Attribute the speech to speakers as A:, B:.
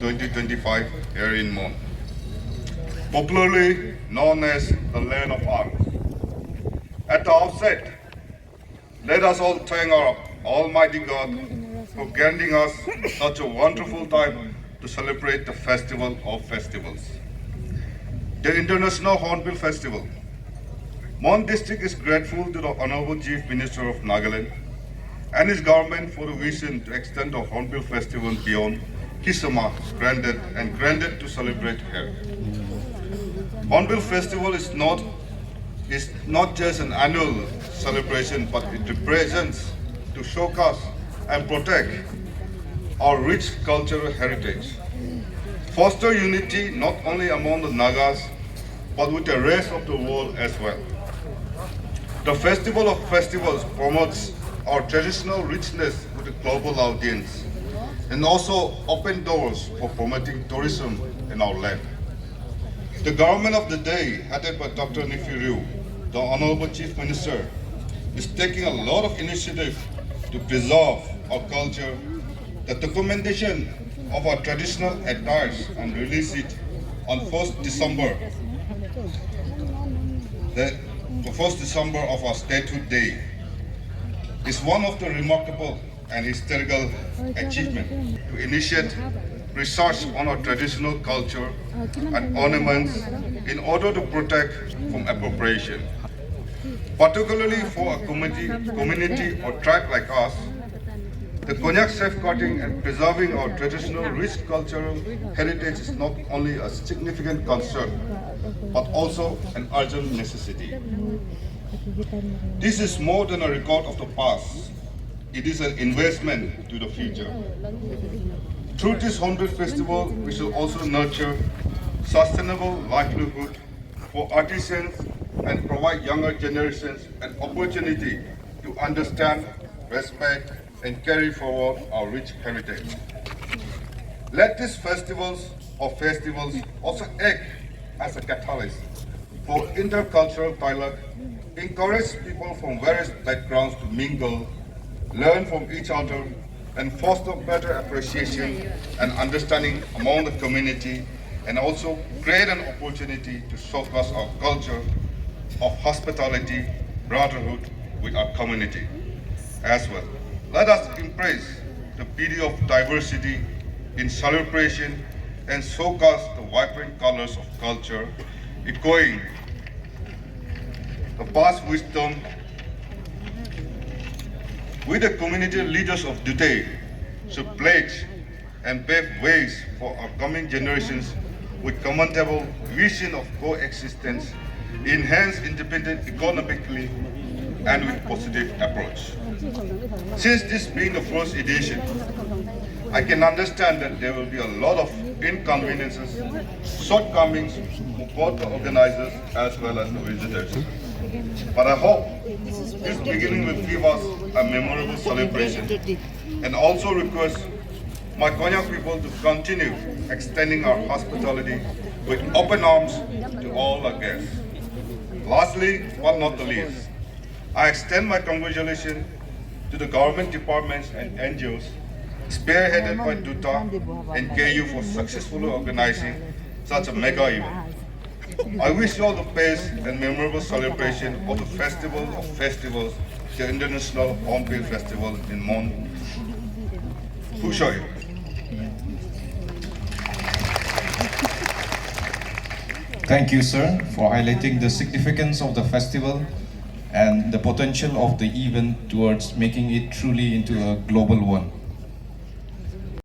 A: 2025 here in Mon, popularly known as the Land of Arms. At the outset, let us all thank our Almighty God for granting us such a wonderful time to celebrate the Festival of Festivals, the International Hornbill Festival. Mon District is grateful to the Honorable Chief Minister of Nagaland and his government for the vision to extend the Hornbill Festival beyond Kisama granted to celebrate here. Hornbill Festival is not just an annual celebration, but it represents to showcase and protect our rich cultural heritage, foster unity not only among the Nagas, but with the rest of the world as well. The Festival of Festivals promotes our traditional richness with a global audience and also open doors for promoting tourism in our land. The government of the day, headed by Dr. Nifiru, the Honorable Chief Minister, is taking a lot of initiative to preserve our culture, the documentation of our traditional attires and release it on 1st December, the 1st December of our statehood day, is one of the remarkable and historical achievements to initiate research on our traditional culture and ornaments in order to protect from appropriation. Particularly for a community or tribe like us, the Konyak safeguarding and preserving our traditional rich cultural heritage is not only a significant concern, but also an urgent necessity. This is more than a record of the past. It is an investment to the future. Through this Hornbill Festival, we shall also nurture sustainable livelihood for artisans and provide younger generations an opportunity to understand, respect, and carry forward our rich heritage. Let these festivals also act as a catalyst for intercultural dialogue, encourage people from various backgrounds to mingle, learn from each other, and foster better appreciation and understanding among the community, and also create an opportunity to showcase our culture of hospitality, brotherhood with our community as well. Let us embrace the beauty of diversity in celebration and showcase the vibrant colors of culture, echoing the past wisdom. We, the community leaders of today, should pledge and pave ways for our coming generations with commendable vision of coexistence, enhanced independence economically, and with positive approach. Since this being the first edition, I can understand that there will be a lot of inconveniences, shortcomings for both the organizers as well as the visitors. But I hope this beginning will give us a memorable celebration, and also request my Konyak people to continue extending our hospitality with open arms to all our guests. Lastly, but not the least, I extend my congratulations to the government departments and NGOs spearheaded by Duta and KU for successfully organizing such a mega event. I wish you all the best and memorable celebration of the Festival of Festivals, the International Hornbill Festival in Mon. Fushoy.
B: Thank you, sir, for highlighting the significance of the festival and the potential of the event towards making it truly into a global one.